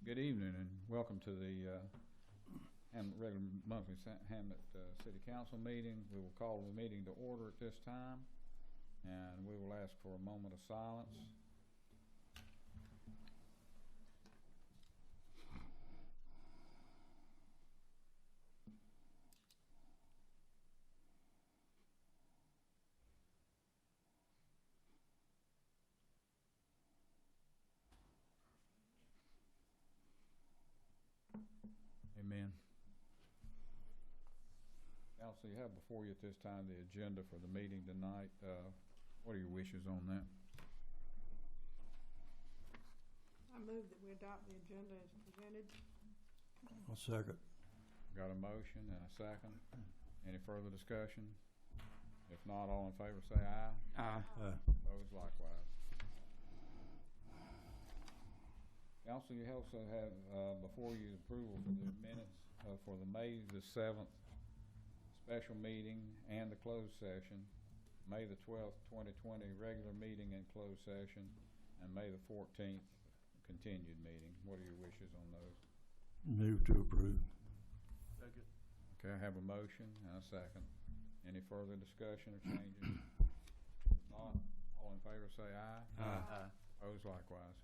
Good evening and welcome to the regular monthly Hamlet City Council meeting. We will call the meeting to order at this time, and we will ask for a moment of silence. Amen. Council, you have before you at this time the agenda for the meeting tonight. What are your wishes on that? I move that we adopt the agenda as presented. I'll second. Got a motion and a second. Any further discussion? If not, all in favor say aye. Aye. Opposed likewise. Council, you also have before you approval for the minutes for the May the 7th special meeting and the closed session, May the 12th, 2020 regular meeting and closed session, and May the 14th continued meeting. What are your wishes on those? Move to approve. Second. Okay, I have a motion and a second. Any further discussion or changes? If not, all in favor say aye. Aye. Opposed likewise.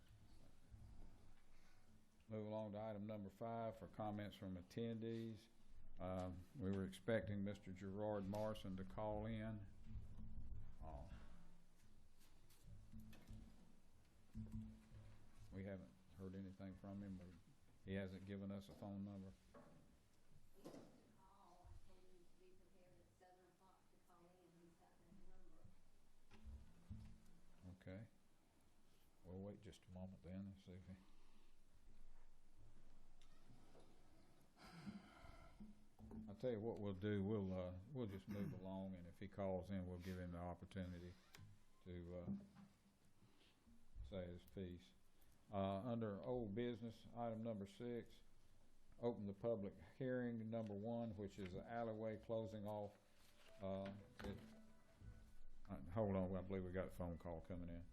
Move along to item number 5 for comments from attendees. We were expecting Mr. Gerard Morrison to call in. We haven't heard anything from him, or he hasn't given us a phone number. Okay. We'll wait just a moment then and see if he... I'll tell you what we'll do. We'll just move along, and if he calls in, we'll give him the opportunity to say his piece. Under old business, item number 6, open the public hearing number 1, which is the alleyway closing off. Hold on, I believe we got a phone call coming in.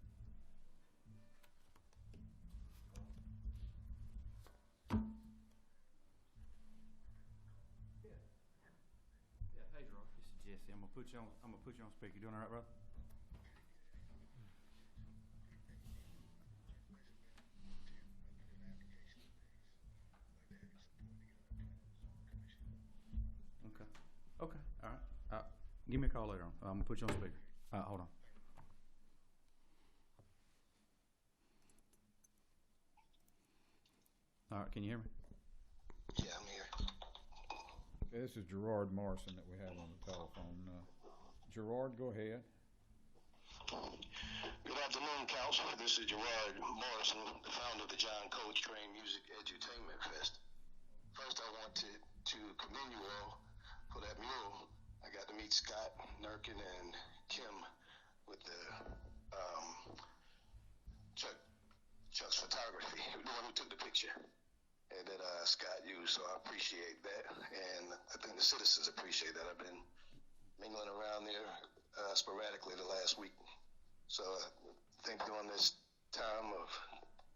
Hey, Gerard. This is Jesse. I'm gonna put you on speaker. You doing all right, brother? Okay. Okay. All right. Give me a call later on. I'm gonna put you on speaker. Hold on. All right. Can you hear me? Yeah, I'm here. Okay, this is Gerard Morrison that we have on the telephone. Gerard, go ahead. Good afternoon, Council. This is Gerard Morrison, the founder of the John Coltrane Music Edutainment Fest. First, I want to commend you all for that mural. I got to meet Scott, Nurkin, and Kim with the Chuck's photography, the one who took the picture, and that Scott used. So I appreciate that, and I think the citizens appreciate that. I've been mingling around there sporadically the last week. So I think during this time of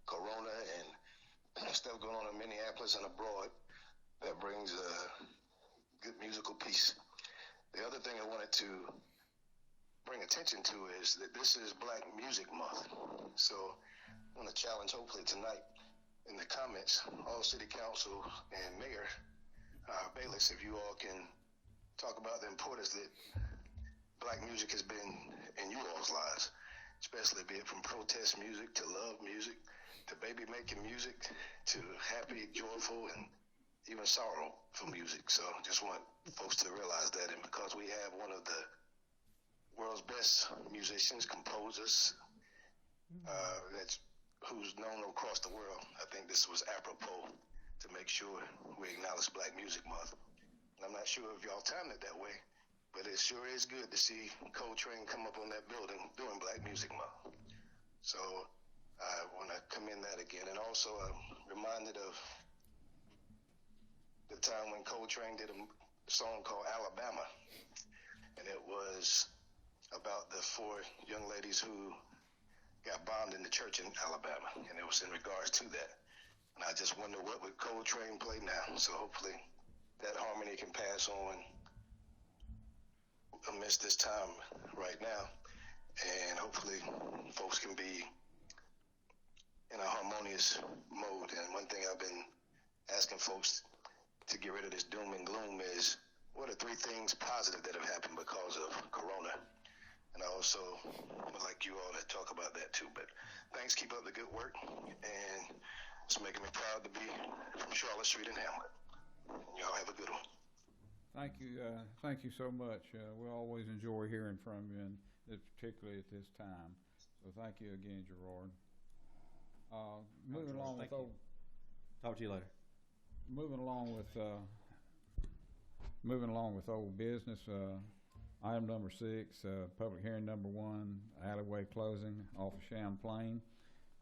Corona and stuff going on in Minneapolis and abroad, that brings a good musical piece. The other thing I wanted to bring attention to is that this is Black Music Month. So I want to challenge, hopefully tonight, in the comments, all city council and mayor, bailiffs, if you all can talk about the importance that Black music has been in you all's lives, especially be it from protest music to love music to baby making music to happy, joyful, and even sorrowful music. So just want folks to realize that, and because we have one of the world's best musicians, composers, who's known across the world, I think this was apropos to make sure we acknowledge Black Music Month. And I'm not sure if y'all timed it that way, but it sure is good to see Coltrane come up on that building during Black Music Month. So I want to commend that again. And also I'm reminded of the time when Coltrane did a song called Alabama. And it was about the 4 young ladies who got bombed in the church in Alabama. And it was in regards to that. And I just wonder what would Coltrane play now. So hopefully that harmony can pass on amidst this time right now, and hopefully folks can be in a harmonious mode. And one thing I've been asking folks to get rid of this doom and gloom is, what are 3 things positive that have happened because of Corona? And I also would like you all to talk about that too. But thanks, keep up the good work, and it's making me proud to be from Charlotte Street in Hamlet. Y'all have a good one. Thank you so much. We always enjoy hearing from you, and particularly at this time. So thank you again, Gerard. Moving along with Thank you. Talk to you later. moving along with old business. Item number 6, public hearing number 1, alleyway closing off of Champlain.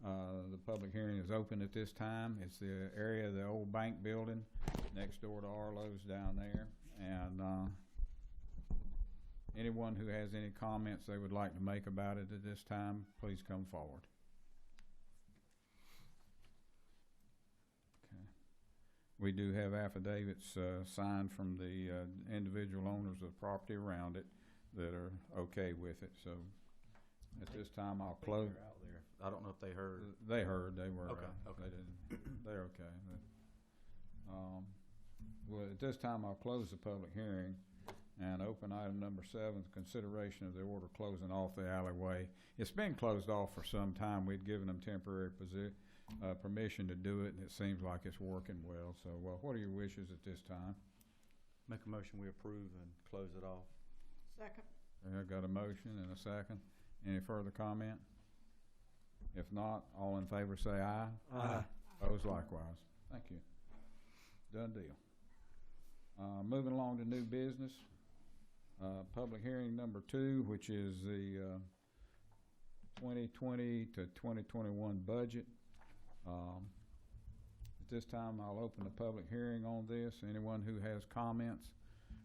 The public hearing is open at this time. It's the area of the old bank building next door to Arlo's down there. And anyone who has any comments they would like to make about it at this time, please come forward. Okay. We do have affidavits signed from the individual owners of the property around it that are okay with it. So at this time, I'll close. They're out there. I don't know if they heard. They heard. They were. Okay. Okay. They didn't. They're okay. But, well, at this time, I'll close the public hearing and open item number 7, consideration of the order closing off the alleyway. It's been closed off for some time. We'd given them temporary permission to do it, and it seems like it's working well. So, what are your wishes at this time? Make a motion we approve and close it off. Second. I got a motion and a second. Any further comment? If not, all in favor say aye. Aye. Opposed likewise. Thank you. Done deal. Moving along to new business. Public hearing number 2, which is the 2020 to 2021 budget. At this time, I'll open the public hearing on this. Anyone who has comments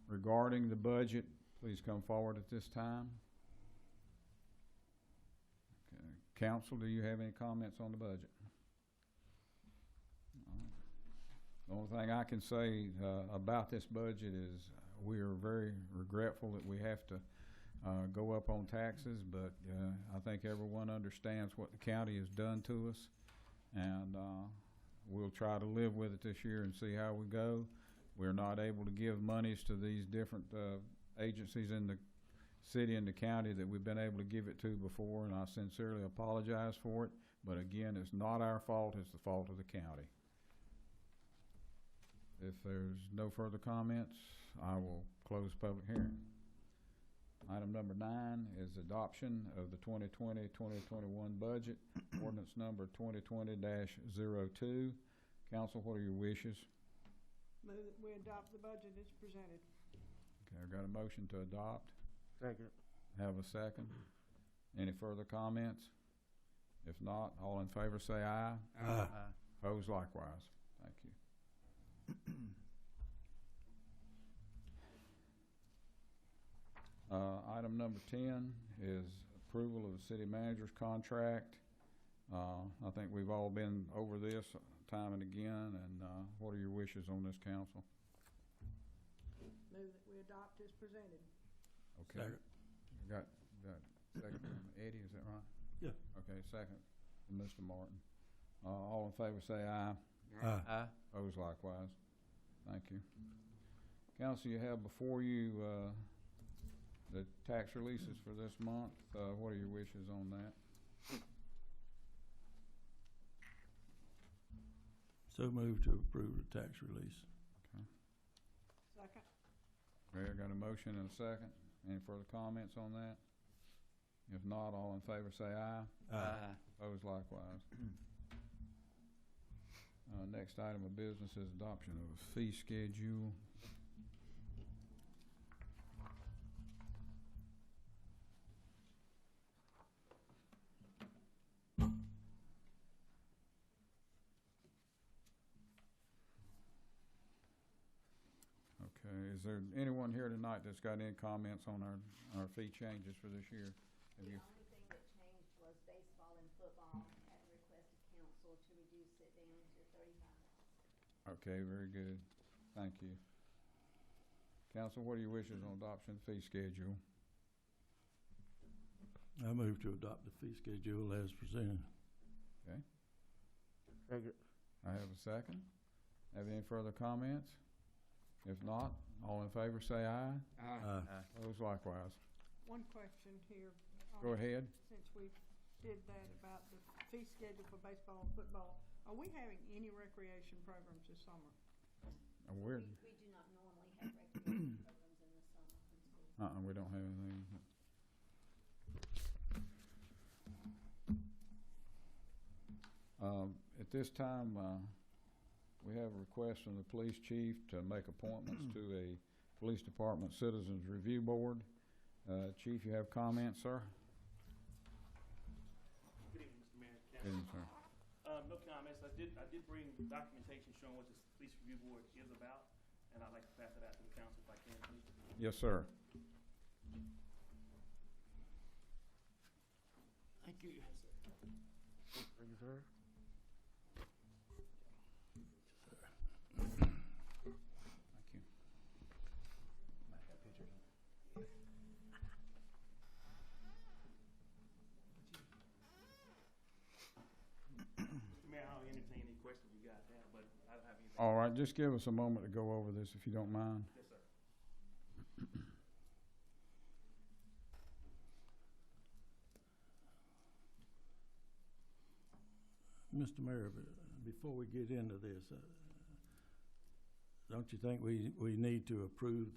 regarding the budget, please come forward at this time. Okay. Council, do you have any comments on the budget? The only thing I can say about this budget is we are very regretful that we have to go up on taxes, but I think everyone understands what the county has done to us, and we'll try to live with it this year and see how we go. We're not able to give monies to these different agencies in the city and the county that we've been able to give it to before, and I sincerely apologize for it. But again, it's not our fault, it's the fault of the county. If there's no further comments, I will close public hearing. Item number 9 is adoption of the 2020-2021 budget, ordinance number 2020-02. Council, what are your wishes? Move that we adopt the budget as presented. Okay, I've got a motion to adopt. Second. Have a second. Any further comments? If not, all in favor say aye. Aye. Opposed likewise. Thank you. Item number 10 is approval of the city manager's contract. I think we've all been over this time and again, and what are your wishes on this, council? Move that we adopt as presented. Okay. Second. Got second from Eddie, is that right? Yeah. Okay, second from Mr. Martin. All in favor say aye. Aye. Aye. Opposed likewise. Thank you. Council, you have before you the tax releases for this month. What are your wishes on that? So moved to approve the tax release. Okay. Second. Okay, I got a motion and a second. Any further comments on that? If not, all in favor say aye. Aye. Opposed likewise. Next item of business is adoption of a fee schedule. Okay, is there anyone here tonight that's got any comments on our fee changes for this year? Have The you? only thing that changed was baseball and football at the request of council to reduce it it down to $35. Okay, very good. Thank you. Council, what are your wishes on adoption of the fee schedule? I move to adopt the fee schedule as presented. Okay, Second. I have a second. Have any further comments? If not, all in favor say aye. Aye. Those likewise. One question here. Go ahead. Since we did that about the fee schedule for baseball and football, are we having any recreation programs this summer? We're, We do not normally have recreation programs in the summer in school. we don't have anything. At this time, we have a request from the police chief to make appointments to a police department citizens review board. Chief, you have comments, sir? Good evening, Mr. Mayor. Good evening, sir. No comments. I did bring documentation showing what this police review board is about, and I'd like to pass it out to the council if I can, please. Yes, sir. Thank you. Thank you, sir. Thank you. Mr. Mayor, I'll entertain any questions you got now, but I don't have anything. All right, just give us a moment to go over this if you don't mind. Yes, sir. Mr. Mayor, before we get into this, don't you think we need to approve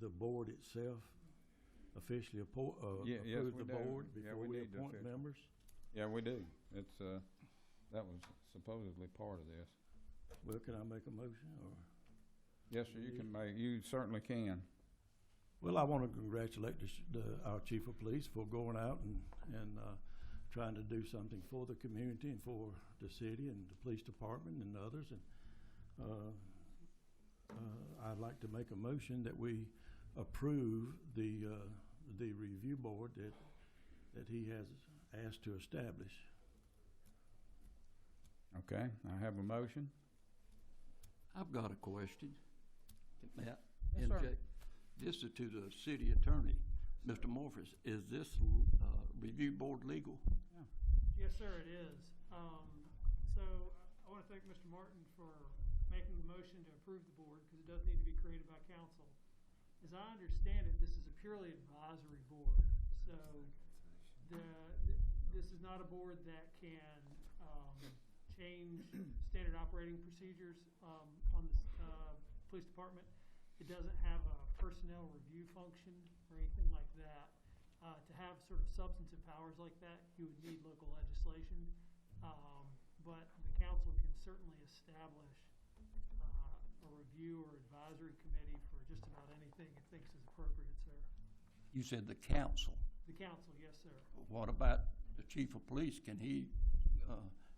the board itself, officially Yes, approve we the do. board Yeah, before we we need to appoint officially. members? Yeah, we do. It's, that was supposedly part of this. Well, can I make a motion, or? Yes, sir, you certainly can. Well, I want to congratulate our chief of police for going out and trying to do something for the community and for the city and the police department and others. And I'd like to make a motion that we approve the review board that he has asked to establish. Okay, I have a motion. I've got a question. May I Yes, sir. interject? This is to the city attorney, Mr. Morphus. Is this review board legal? Yes, sir, it is. So I want to thank Mr. Martin for making the motion to approve the board, because it does need to be created by council. As I understand it, this is a purely advisory board. So this is not a board that can change standard operating procedures on the police department. It doesn't have a personnel review function or anything like that. To have sort of substantive powers like that, you would need local legislation. But the council can certainly establish a review or advisory committee for just about anything it thinks is appropriate, sir. You said the council. The council, yes, sir. What about the chief of police? Can he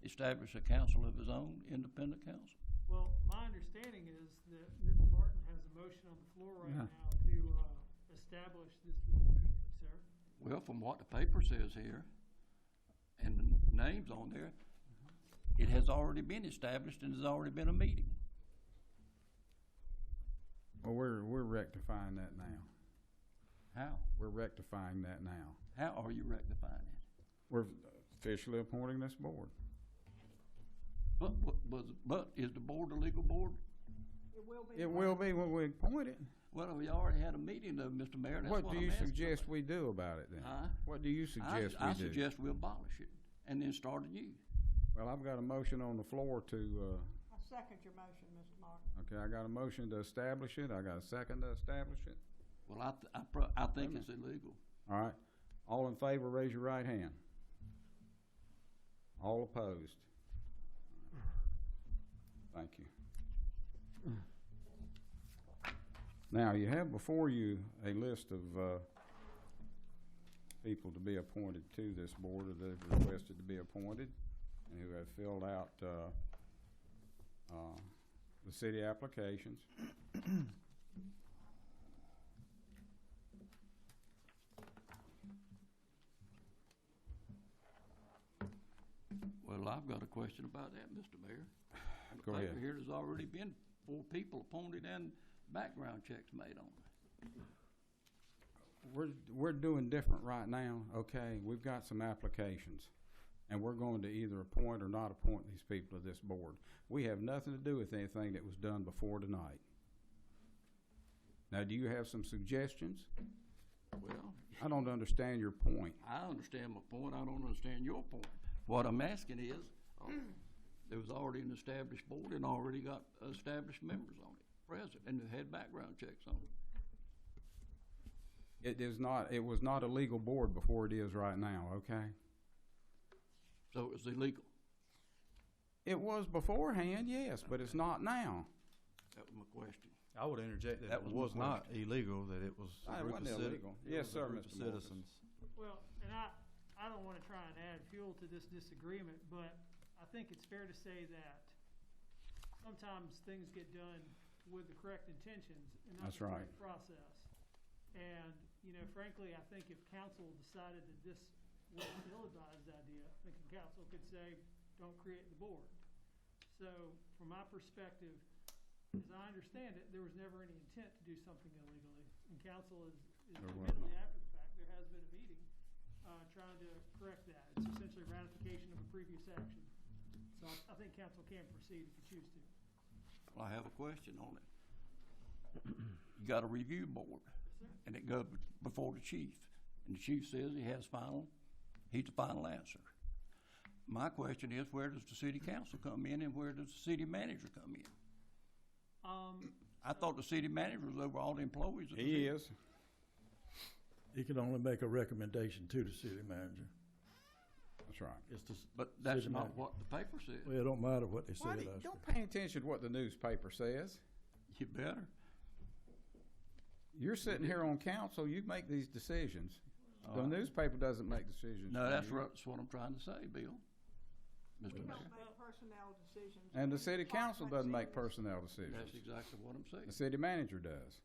establish a council of his own, independent council? Well, my understanding is that Mr. Martin has a motion on the floor right Yeah. now to establish this review committee, sir. Well, from what the paper says here, and the names on there, it has already been established and there's already been a meeting. Well, we're rectifying that now. How? We're rectifying that now. How are you rectifying it? We're officially appointing this board. But is the board a legal board? It will be. It will be when we appoint it. Well, we already had a meeting though, Mr. Mayor. That's What do I'm you asking suggest about. we do about it then? Huh? What do you suggest I we do? suggest we abolish it and then start anew. Well, I've got a motion on the floor to, I second your motion, Mr. Martin. okay, I got a motion to establish it. I got a second to establish it. Well, I think it's illegal. All right. All in favor, raise your right hand. All opposed? Thank you. Now, you have before you a list of people to be appointed to this board, or that have requested to be appointed, and who have filled out the city applications. Well, I've got a question about that, Mr. Mayor. On the Go ahead. paper here, there's already been 4 people appointed and background checks made on it. We're doing different right now, okay? We've got some applications, and we're going to either appoint or not appoint these people to this board. We have nothing to do with anything that was done before tonight. Now, do you have some suggestions? Well, I don't understand your point. I understand my point, I don't understand your point. What I'm asking is, there was already an established board and already got established members on it, present, and it had background checks on it. It was not a legal board before it is right now, okay? So it was illegal. It was beforehand, yes, but it's not now. That was my question. I would interject that That it was was my not illegal, that it was It a group of wasn't illegal. Yes, sir, group of Mr. Morris. citizens. Well, and I don't wanna try and add fuel to this disagreement, but I think it's fair to say that sometimes things get done with the correct intentions and not That's the right. correct process. And, you know, frankly, I think if council decided that this was an ill-advised idea, I think the council could say, don't create the board. So, from my perspective, as I understand it, there was never any intent to do something illegally. And council is There was admittedly not. after the fact, there has been a meeting, trying to correct that. It's essentially ratification of a previous action. So I think council can proceed if you choose to. Well, I have a question on it. You got a review board, and it goes before the chief, and the chief says he's the final answer. My question is, where does the city council come in, and where does the city manager come in? I thought the city manager was over all the employees of the city. He is. He can only make a recommendation to the city manager. That's right. It's the But that's city not manager. what the paper said. Well, it don't matter what they say, Why Oscar. don't pay attention to what the newspaper says. You better. You're sitting here on council, you make these decisions. The newspaper doesn't make decisions. No, for that's you. what I'm trying to say, Bill. Mr. We Mayor. don't make personnel decisions. And the city Department council doesn't make decisions. personnel That's decisions. exactly what I'm saying. The city manager does.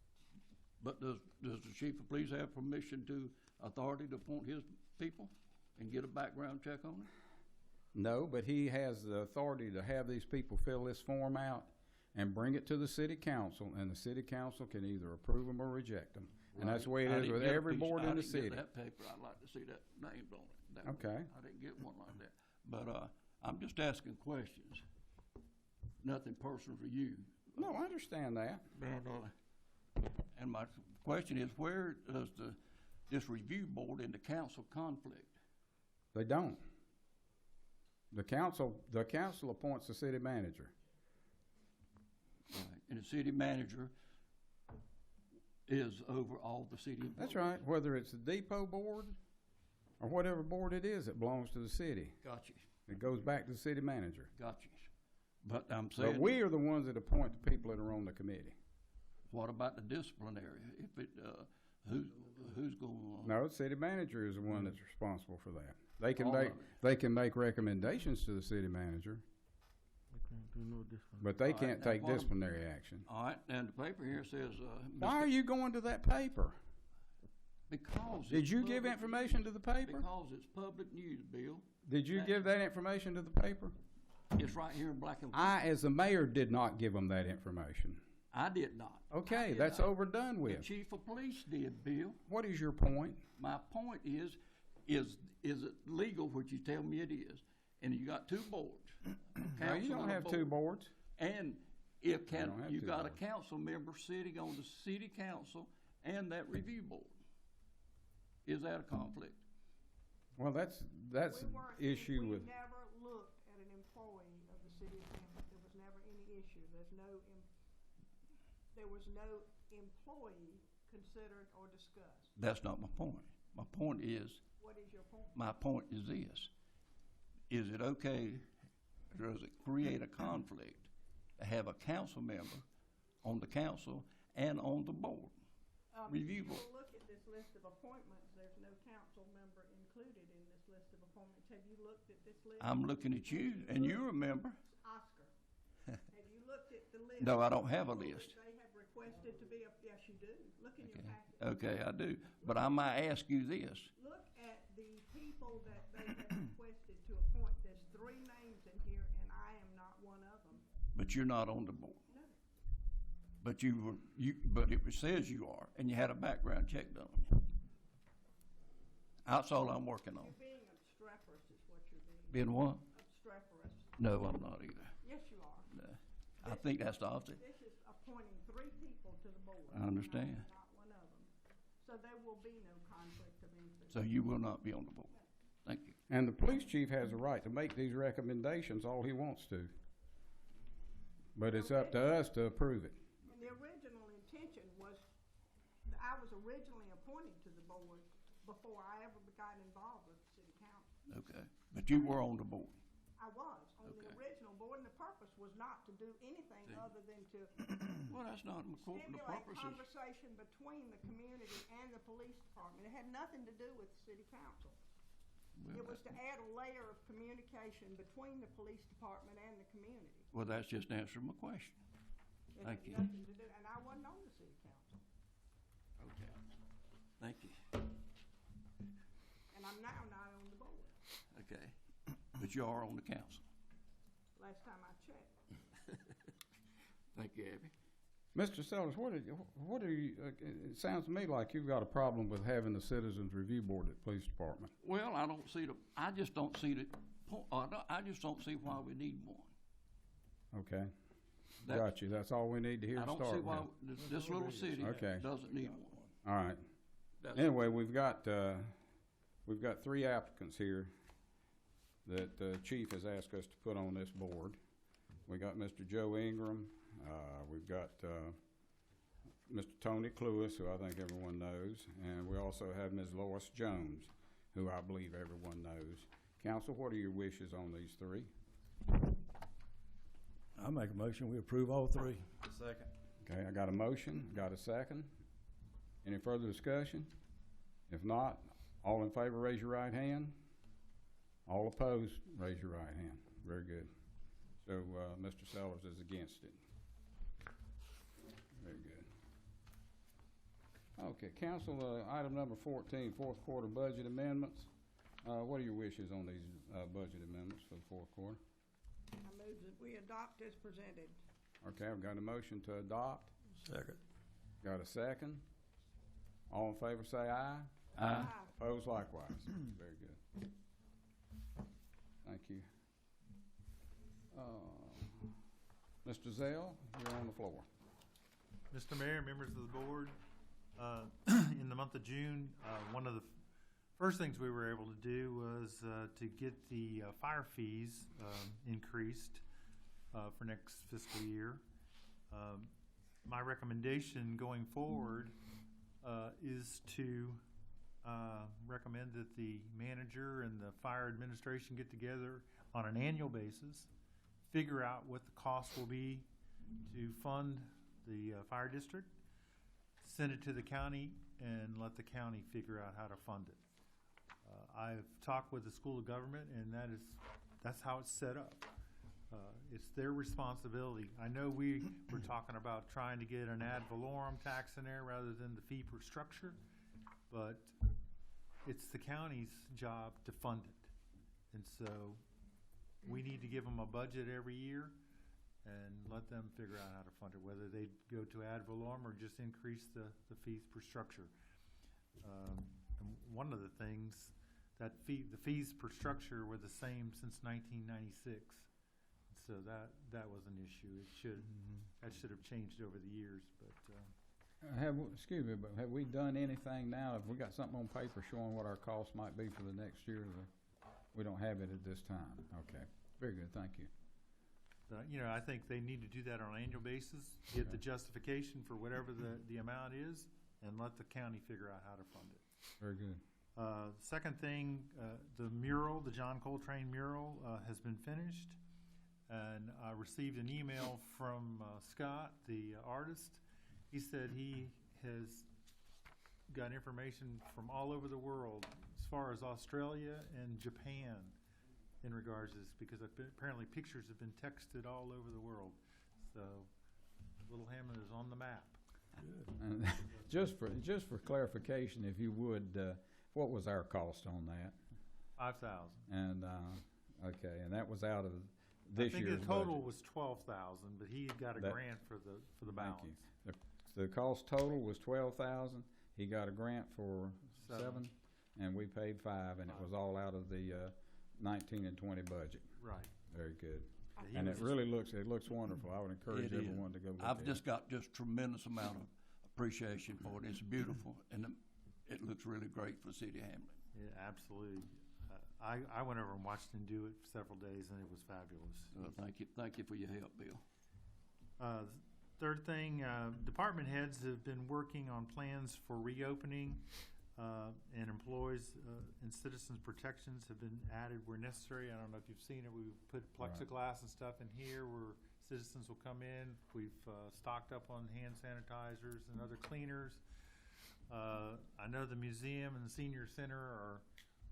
But does the chief of police have permission to authority to appoint his people and get a background check on it? No, but he has the authority to have these people fill this form out and bring it to the city council, and the city council can either approve them or reject them. And that's the way it I is didn't with get a every piece- board in the I didn't city. get that paper. I'd like to see that names on it. That Okay. way. I didn't get one like that. But, I'm just asking questions. Nothing personal for you. No, I understand that. And my question is, where does this review board and the council conflict? They don't. The council appoints the city manager. And the city manager is over all the city employees. That's right, whether it's the depot board or whatever board it is, it belongs to the city. Got you, It goes back to the city manager. got you. But I'm saying. But we are the ones that appoint the people that are on the committee. What about the disciplinary? If it, who's going on? No, the city manager is the one that's responsible for that. They can All make, of it. they can make recommendations to the city manager, but they All right, can't now take what I'm- disciplinary action. All right, and the paper here says, Why are you going to that paper? Because. Did it's you give public information news. to the paper? Because it's public news, Bill. Did you that- give that information to the paper? It's right here in black and white. I, as the mayor, did not give them that information. I did not. I Okay, did that's not. overdone The with. chief of police did, Bill. What is your point? My point is it legal, which you tell me it is, and you got 2 boards. a No, you council don't and a have 2 board. boards. And if don't have you 2 got a boards. council member sitting on the city council and that review board. Is that a conflict? Well, that's issue with. We never looked at an employee of the city of Hamlet. There was never any issue. There was no employee considered or discussed. That's not my point. My point is, What is your point? my point is this. Is it okay, or does it create a conflict to have a council member on the council and on the board? Review If board. you look at this list of appointments, there's no council member included in this list of appointments. Have you looked at this list? I'm looking at you, and you remember. Oscar, have you looked at the list? No, I don't have a That list. They have requested to be, yes, you do. Look in your packet. Okay, I do. But I might ask you this. Look at the people that they have requested to appoint. There's 3 names in here, and I am not one of them. But you're not on the board. No. But but it says you are, and you had a background check done on you. That's all I'm working on. You're being obstreperous is what you're being. Being what? Obstreperous. No, I'm not either. Yes, you are. No. I think that's the opposite. This is appointing 3 people to the board. I understand. And I'm not one of them. So there will be no conflict of interest. So you will not be on the board. Thank you. And the police chief has the right to make these recommendations all he wants to. But it's up to us to approve it. And the original intention was, I was originally appointed to the board before I ever got involved with the city council. Okay. But you were on the board. I was on the Okay. original board, and the purpose was not to do anything other than to Well, that's not important. The stimulate purpose is, conversation between the community and the police department. It had nothing to do with the city council. It was to add a layer of communication between the police department and the community. well, that's just answering my question. It Thank had you. nothing to do, and I wasn't on the city council, Okay. Thank you. and I'm now not on the board, Okay. But you are on the council. last time I checked. Thank you, Abby. Mr. Sellers, what are you, it sounds to me like you've got a problem with having the Citizens Review Board at the police department. Well, I just don't see I just don't see why we need one. Okay, That- got you. That's all we need to hear I to don't see start why with. this little city Okay. doesn't need one. All right. That's- Anyway, we've got 3 applicants here that the chief has asked us to put on this board. We got Mr. Joe Ingram, we've got Mr. Tony Cluis, who I think everyone knows, and we also have Ms. Lois Jones, who I believe everyone knows. Council, what are your wishes on these 3? I make a motion, we approve all 3. Second. Okay, I got a motion, got a second. Any further discussion? If not, all in favor, raise your right hand. All opposed, raise your right hand. Very good. So, Mr. Sellers is against it. Very good. Okay, council, item number 14, fourth quarter budget amendments. What are your wishes on these, budget amendments for the fourth quarter? I move that we adopt as presented. Okay, I've got a motion to adopt. Second. Got a second. All in favor, say aye. Aye. Opposed likewise. Very good. Thank you. Mr. Zell, you're on the floor. Mr. Mayor, members of the board, in the month of June, one of the first things we were able to do was to get the fire fees increased for next fiscal year. My recommendation going forward is to recommend that the manager and the fire administration get together on an annual basis, figure out what the cost will be to fund the fire district, send it to the county, and let the county figure out how to fund it. I've talked with the School of Government, and that's how it's set up. It's their responsibility. I know we were talking about trying to get an ad valorem tax in there rather than the fee per structure, but it's the county's job to fund it. And so we need to give them a budget every year and let them figure out how to fund it, whether they go to ad valorem or just increase the fees per structure. And one of the things, the fees per structure were the same since 1996. So that was an issue. That should have changed over the years, but. Excuse me, but have we done anything now? Have we got something on paper showing what our cost might be for the next year? We don't have it at this time. Okay, very good, thank you. I think they need to do that on an annual basis, get the justification for whatever the amount is, and let the county figure out how to fund it. Very good. Second thing, the mural, the John Coltrane mural, has been finished. And I received an email from Scott, the artist. He said he has got information from all over the world, as far as Australia and Japan, in regards to this, because apparently pictures have been texted all over the world. So Little Hamlet is on the map. And just for clarification, if you would, what was our cost on that? $5,000. And Okay, and that was out of this year's I budget. think the total was 12,000, but he got a That- grant for the Thank balance. you. The cost total was 12,000. He got a grant for seven, and we paid 5, and it was all out of the 19 and 20 budget. Right. Very good. He And was it really looks wonderful. I would encourage It is. everyone to go look I've at just it. got just tremendous amount of appreciation for it. It's beautiful, and it looks really great for the city of Hamlet. Yeah, absolutely. I went over and watched him do it for several days, and it was fabulous. Thank you for your help, Bill. Third thing, department heads have been working on plans for reopening, and employees and citizens protections have been added where necessary. I don't know if you've seen it. We've put plexiglass and stuff in here where citizens will come in. We've stocked up on hand sanitizers and other cleaners. I know the museum and the senior center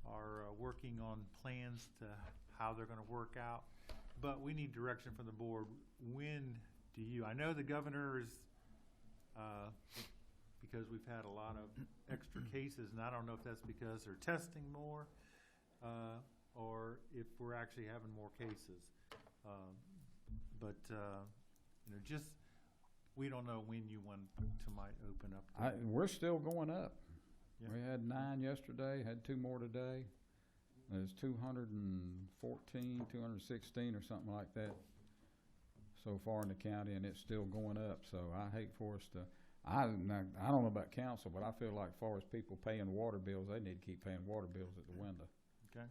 are working on plans to how they're going to work out, but we need direction from the board. When do you? I know the governor is, because we've had a lot of extra cases, and I don't know if that's because they're testing more, or if we're actually having more cases. But just we don't know when you want to might open up. We're still going up. Yeah. We had 9 yesterday, had 2 more today. There's 214, 216 or something like that so far in the county, and it's still going up. So I hate for us to, I don't know about council, but I feel like as far as people paying water bills, they need to keep paying water bills at the window. Okay.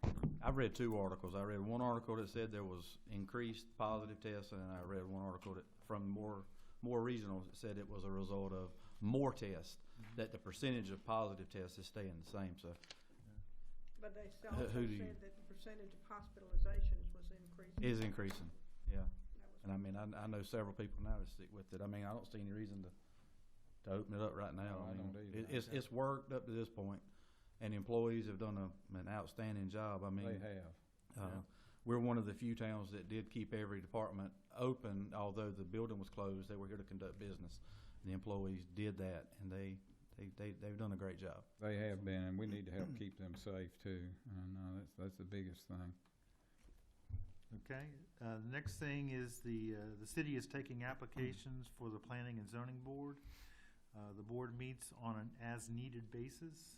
But I've read 2 articles. I read one article that said there was increased positive tests, and I read one article that from more regionals that said it was a result of more tests, that the percentage of positive tests is staying the same. So, But they also Who do you- said that the percentage of hospitalizations was increasing. is increasing. Yeah. That was- And I mean, I know several people now that stick with it. I mean, I don't see any reason to open it up right now. No, I mean, don't either. it's worked up to this point, and employees have done an outstanding job. I mean, they have. we're one of the few towns that did keep every department open, although the building was closed. They were here to conduct business. The employees did that, and they've done a great job. They have been, and we need to help keep them safe too. And that's the biggest thing. Okay. The next thing is the city is taking applications for the Planning and Zoning Board. The board meets on an as-needed basis.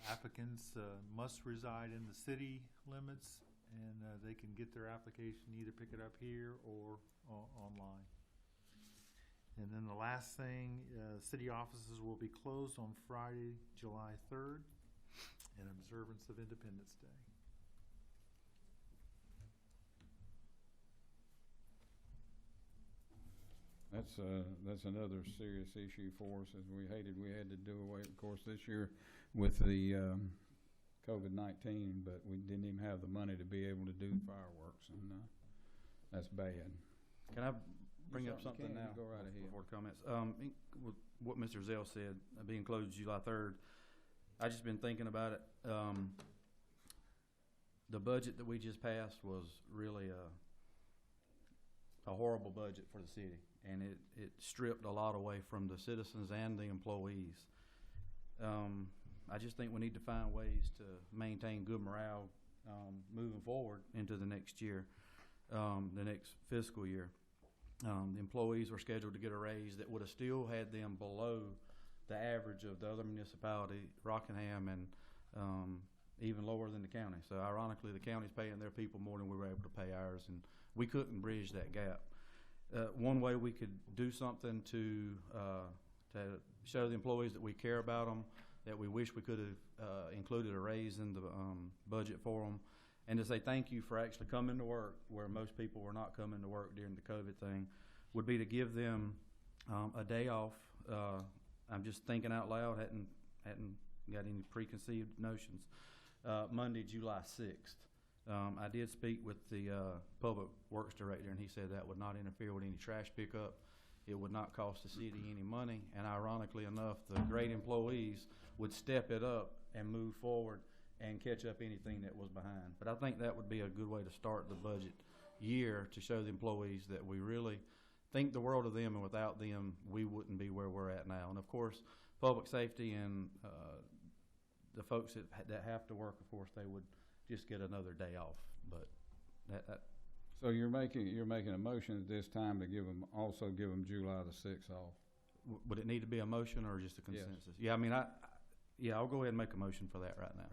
Applicants must reside in the city limits, and they can get their application, either pick it up here or online. And then the last thing, city offices will be closed on Friday, July 3rd, in observance of Independence Day. That's another serious issue for us, as we had to do away, of course, this year with the COVID-19, but we didn't even have the money to be able to do fireworks, and that's bad. Can I bring up certainly something can. now? You go right ahead. Before comments. With what Mr. Zell said, being closed July 3rd, I just been thinking about it. The budget that we just passed was really a horrible budget for the city, and it stripped a lot away from the citizens and the employees. I just think we need to find ways to maintain good morale moving forward into the next year, the next fiscal year. The employees were scheduled to get a raise that would have still had them below the average of the other municipality, Rockingham, and even lower than the county. So ironically, the county's paying their people more than we were able to pay ours, and we couldn't bridge that gap. One way we could do something to show the employees that we care about them, that we wish we could have included a raise in the budget for them, and to say thank you for actually coming to work where most people were not coming to work during the COVID thing, would be to give them a day off. I'm just thinking out loud, hadn't got any preconceived notions. Monday, July 6th. I did speak with the Public Works Director, and he said that would not interfere with any trash pickup. It would not cost the city any money, and ironically enough, the great employees would step it up and move forward and catch up anything that was behind. But I think that would be a good way to start the budget year, to show the employees that we really think the world of them, and without them, we wouldn't be where we're at now. And of course, public safety and the folks that have to work, of course, they would just get another day off But that So you're making a motion at this time to also give them July the 6th off? would it need to be a motion or just a Yes. consensus? Yeah, I mean, yeah, I'll go ahead and make a motion for that right now.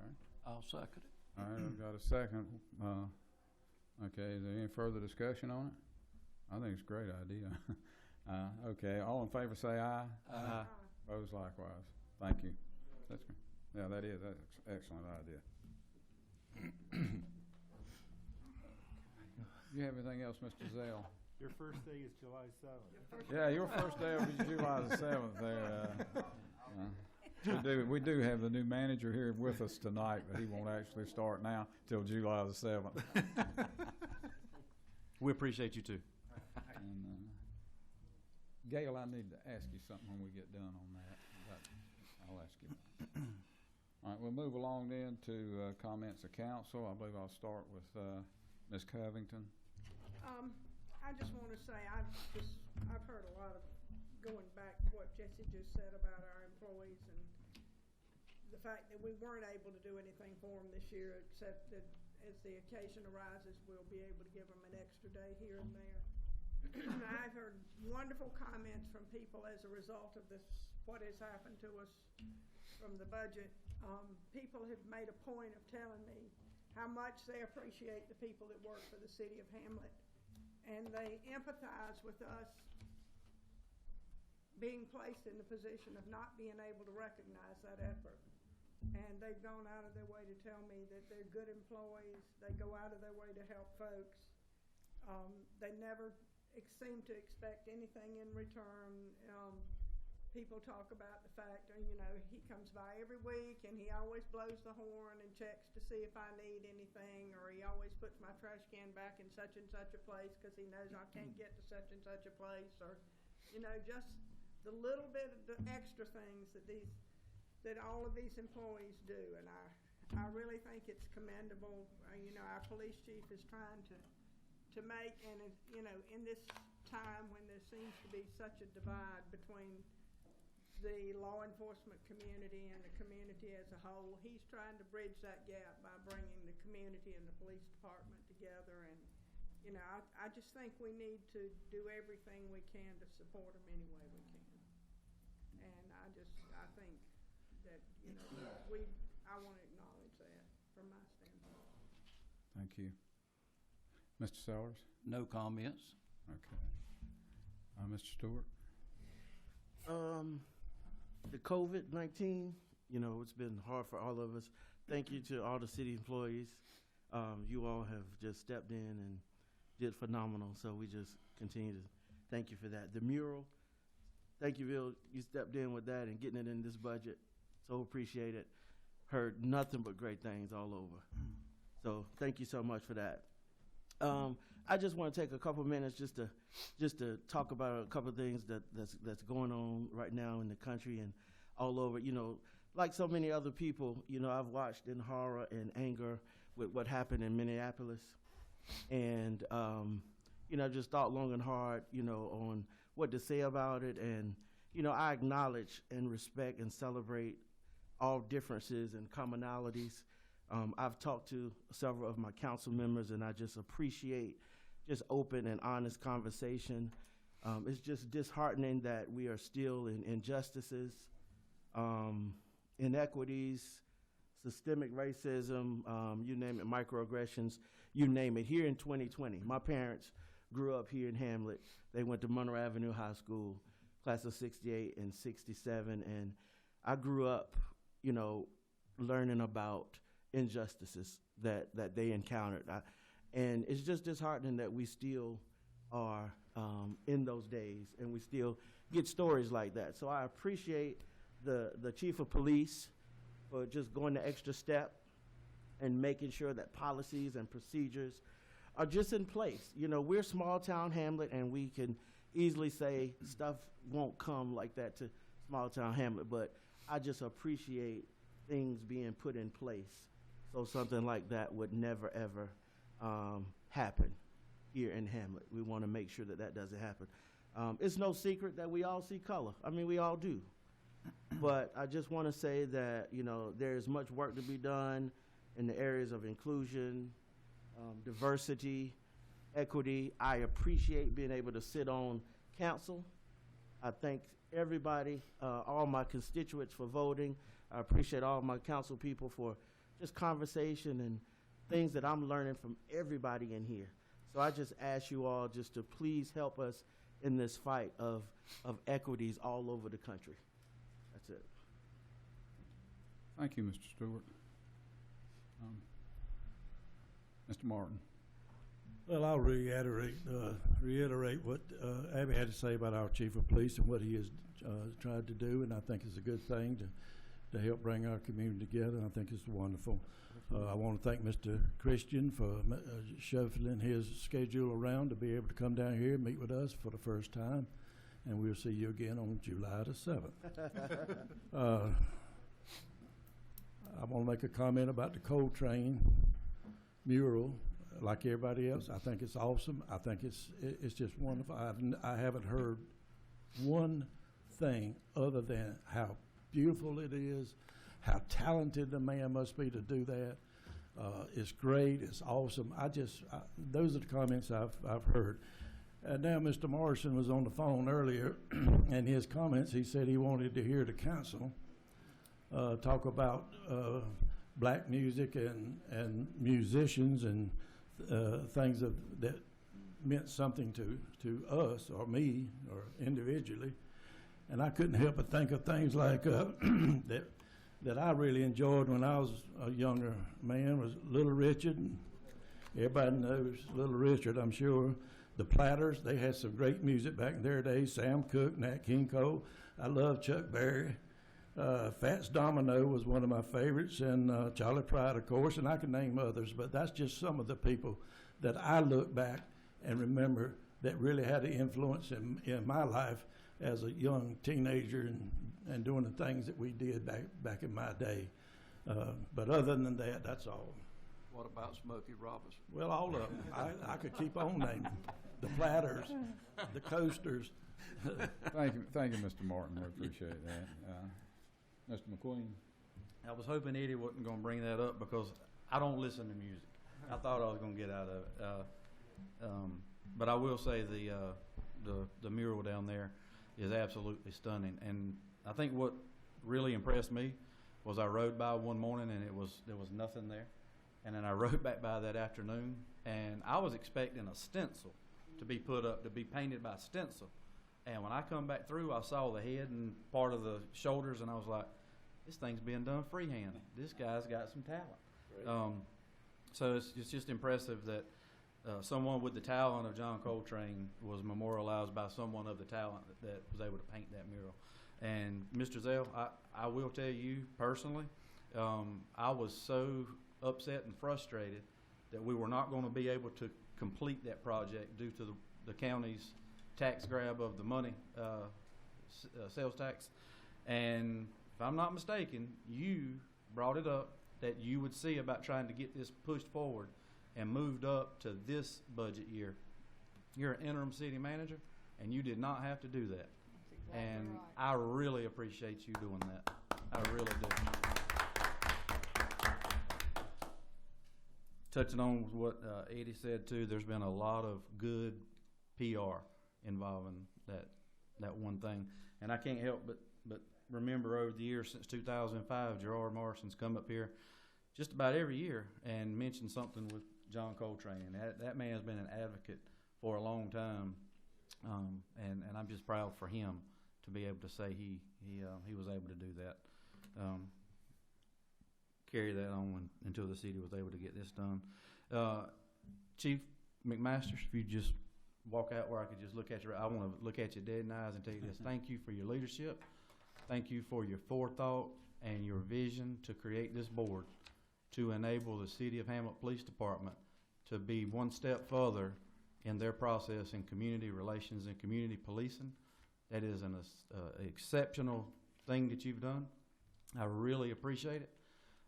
I'll second it. All right, I've got a second. Okay, is there any further discussion on it? I think it's a great idea. Okay, all in favor say aye. Aye. Opposed likewise. Thank you. That's good. Yeah, that's an excellent idea. You have anything else, Mr. Zell? Your first day is July 7th. Yeah, your first day will be July the 7th there. We do have the new manager here with us tonight, but he won't actually start now till July the 7th. We appreciate you too. And, Gail, I need to ask you something when we get done on that. I'll ask you. All right, we'll move along then to comments of council. I believe I'll start with Ms. Covington. I just want to say, I've heard a lot of, going back to what Jesse just said about our employees and the fact that we weren't able to do anything for them this year, except that as the occasion arises, we'll be able to give them an extra day here and there. I've heard wonderful comments from people as a result of this, what has happened to us from the budget. People have made a point of telling me how much they appreciate the people that work for the city of Hamlet. And they empathize with us being placed in the position of not being able to recognize that effort. And they've gone out of their way to tell me that they're good employees. They go out of their way to help folks. They never seem to expect anything in return. People talk about the fact, he comes by every week and he always blows the horn and checks to see if I need anything, or he always puts my trash can back in such and such a place because he knows I can't get to such and such a place, or, just the little bit of the extra things that all of these employees do. And I really think it's commendable. Our police chief is trying to make, and in this time when there seems to be such a divide between the law enforcement community and the community as a whole, he's trying to bridge that gap by bringing the community and the police department together. And I just think we need to do everything we can to support them any way we can. And I think that I want to acknowledge that from my standpoint. Thank you. Mr. Sellers? No comments. Okay. Mr. Stewart? The COVID-19, it's been hard for all of us. Thank you to all the city employees. You all have just stepped in and did phenomenal, so we just continue to thank you for that. The mural, thank you, Bill. You stepped in with that and getting it in this budget. So appreciate it. Heard nothing but great things all over. So thank you so much for that. I just want to take a couple minutes just to talk about a couple of things that's going on right now in the country and all over. Like so many other people, I've watched in horror and anger with what happened in Minneapolis, and I just thought long and hard, on what to say about it. And I acknowledge and respect and celebrate all differences and commonalities. I've talked to several of my council members, and I just appreciate just open and honest conversation. It's just disheartening that we are still in injustices, inequities, systemic racism, you name it, microaggressions, you name it. Here in 2020, my parents grew up here in Hamlet. They went to Monroe Avenue High School, class of 68 and 67, and I grew up, learning about injustices that they encountered. And it's just disheartening that we still are in those days and we still get stories like that. So I appreciate the chief of police for just going the extra step and making sure that policies and procedures are just in place. We're small town Hamlet, and we can easily say stuff won't come like that to small town Hamlet, but I just appreciate things being put in place so something like that would never, ever happen here in Hamlet. We want to make sure that doesn't happen. It's no secret that we all see color. I mean, we all do. But I just want to say that, there's much work to be done in the areas of inclusion, diversity, equity. I appreciate being able to sit on council. I thank everybody, all my constituents for voting. I appreciate all my council people for just conversation and things that I'm learning from everybody in here. So I just ask you all just to please help us in this fight of equities all over the country. That's it. Thank you, Mr. Stewart. Mr. Martin. Well, I'll reiterate what Abby had to say about our chief of police and what he has tried to do, and I think it's a good thing to help bring our community together. I think it's wonderful. I want to thank Mr. Christian for shuffling his schedule around to be able to come down here and meet with us for the first time, and we'll see you again on July the 7th. I want to make a comment about the Coal Train mural. Like everybody else, I think it's awesome. I think it's just wonderful. I haven't heard one thing other than how beautiful it is, how talented the man must be to do that. It's great. It's awesome. Those are the comments I've heard. Now, Mr. Morrison was on the phone earlier, and his comments, he said he wanted to hear the council talk about black music and musicians and things that meant something to us or me or individually. And I couldn't help but think of things like that I really enjoyed when I was a younger man was Little Richard. And everybody knows Little Richard, I'm sure. The Platters, they had some great music back in their day. Sam Cooke, Nat King Cole. I love Chuck Berry. Fats Domino was one of my favorites, and Charlie Pride, of course, and I can name others, but that's just some of the people that I look back and remember that really had an influence in my life as a young teenager and doing the things that we did back in my day. But other than that, that's all. What about Smokey Robinson? Well, all of them. I could keep on naming. The Platters, the Coasters. Thank you, Mr. Martin. We appreciate that. Mr. McQueen. I was hoping Eddie wasn't going to bring that up because I don't listen to music. I thought I was going to get out of it. But I will say the mural down there is absolutely stunning. And I think what really impressed me was I rode by one morning and there was nothing there. And then I rode back by that afternoon, and I was expecting a stencil to be put up, to be painted by stencil. And when I come back through, I saw the head and part of the shoulders, and I was like, this thing's being done freehand. This guy's got some talent. So it's just impressive that someone with the talent of John Coltrane was memorialized by someone of the talent that was able to paint that mural. And Mr. Zell, I will tell you personally, I was so upset and frustrated that we were not going to be able to complete that project due to the county's tax grab of the money, sales tax. And if I'm not mistaken, you brought it up that you would see about trying to get this pushed forward and moved up to this budget year. You're an interim city manager, and you did not have to do that. Exactly And right. I really appreciate you doing that. I really do. Touching on what Eddie said too, there's been a lot of good PR involving that one thing, and I can't help but remember over the years since 2005, Gerard Morrison's come up here just about every year and mentioned something with John Coltrane, and that man has been an advocate for a long time, and I'm just proud for him to be able to say he was able to do that. Carry that on until the city was able to get this done. Chief McMaster, if you just walk out where I could just look at I want to look at you dead in the eyes and tell you this. Thank you for your leadership. Thank you for your forethought and your vision to create this board to enable the City of Hamlet Police Department to be one step further in their process in community relations and community policing. That is an exceptional thing that you've done. I really appreciate it.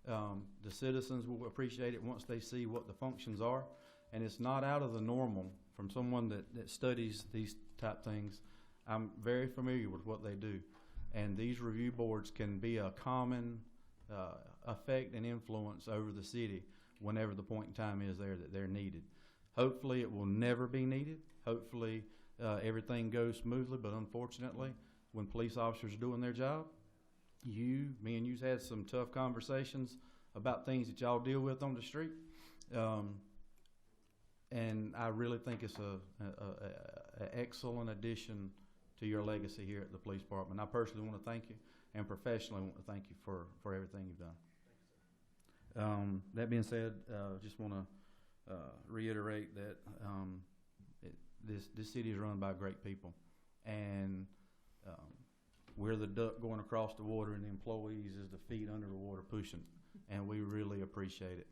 The citizens will appreciate it once they see what the functions are, and it's not out of the normal from someone that studies these type things. I'm very familiar with what they do, and these review boards can be a common effect and influence over the city whenever the point in time is there that they're needed. Hopefully, it will never be needed. Hopefully, everything goes smoothly, but unfortunately, when police officers are doing their job, me and you's had some tough conversations about things that y'all deal with on the street. And I really think it's an excellent addition to your legacy here at the police department. I personally want to thank you, and professionally want to thank you for everything you've done. That being said, just want to reiterate that this city is run by great people, and we're the duck going across the water, and the employees is the feet under the water pushing, and we really appreciate it.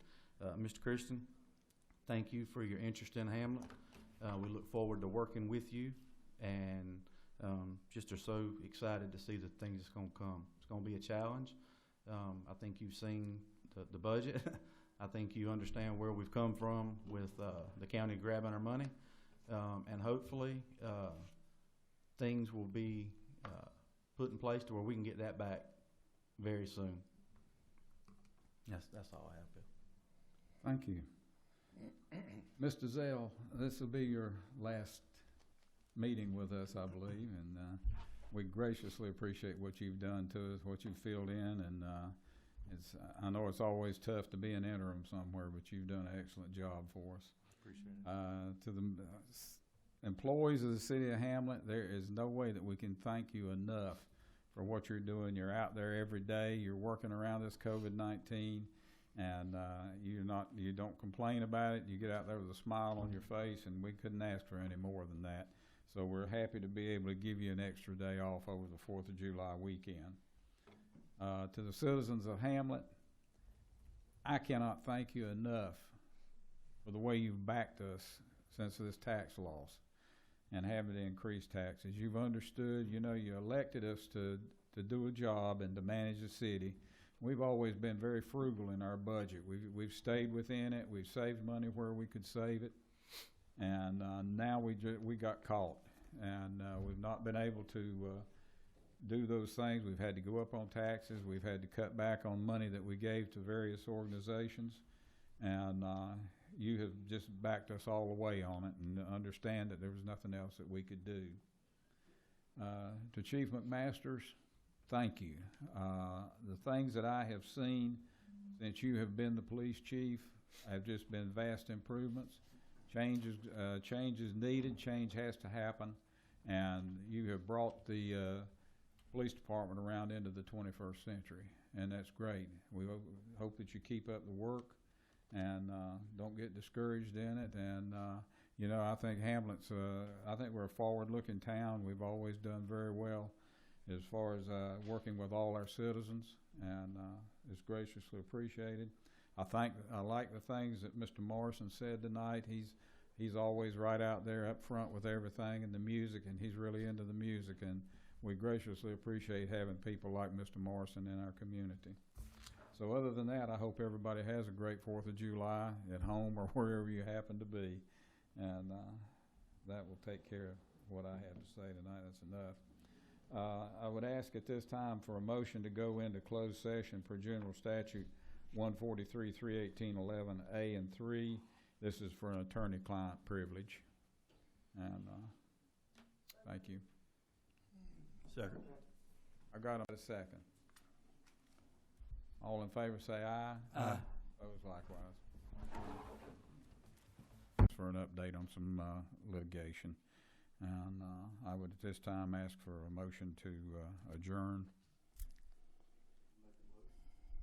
Mr. Christian, thank you for your interest in Hamlet. We look forward to working with you, and just are so excited to see the things that's going to come. It's going to be a challenge. I think you've seen the budget. I think you understand where we've come from with the county grabbing our money, and hopefully things will be put in place to where we can get that back very soon. That's all I have, Bill. Thank you. Mr. Zell, this will be your last meeting with us, I believe, and we graciously appreciate what you've done to us, what you've filled in, and I know it's always tough to be an interim somewhere, but you've done an excellent job for us. Appreciate it. To the employees of the city of Hamlet, there is no way that we can thank you enough for what you're doing. You're out there every day. You're working around this COVID-19, and you don't complain about it. You get out there with a smile on your face, and we couldn't ask for any more than that. So we're happy to be able to give you an extra day off over the 4th of July weekend. To the citizens of Hamlet, I cannot thank you enough for the way you've backed us since this tax loss and having to increase taxes. You've understood, you elected us to do a job and to manage the city. We've always been very frugal in our budget. We've stayed within it. We've saved money where we could save it. And now we got caught, and we've not been able to do those things. We've had to go up on taxes. We've had to cut back on money that we gave to various organizations, and you have just backed us all the way on it, and understand that there was nothing else that we could do. To Chief McMasters, thank you. The things that I have seen since you have been the police chief have just been vast improvements. Change is needed. Change has to happen, and you have brought the police department around into the 21st century, and that's great. We hope that you keep up the work and don't get discouraged in it. And I think Hamlet's I think we're a forward-looking town. We've always done very well as far as working with all our citizens, and it's graciously appreciated. I like the things that Mr. Morrison said tonight. He's always right out there up front with everything and the music, and he's really into the music, and we graciously appreciate having people like Mr. Morrison in our community. So other than that, I hope everybody has a great 4th of July at home or wherever you happen to be, and that will take care of what I have to say tonight. That's enough. I would ask at this time for a motion to go into closed session per General Statute 143, 318.11A and 3. This is for an attorney-client privilege. And thank you. Second. I got a second. All in favor say aye. Aye. Opposed likewise. For an update on some litigation. And I would at this time ask for a motion to adjourn.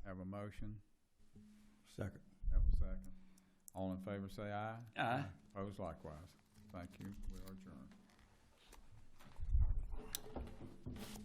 Have a motion? Second. Have a second. All in favor say aye. Aye. Opposed likewise. Thank you. We are adjourned.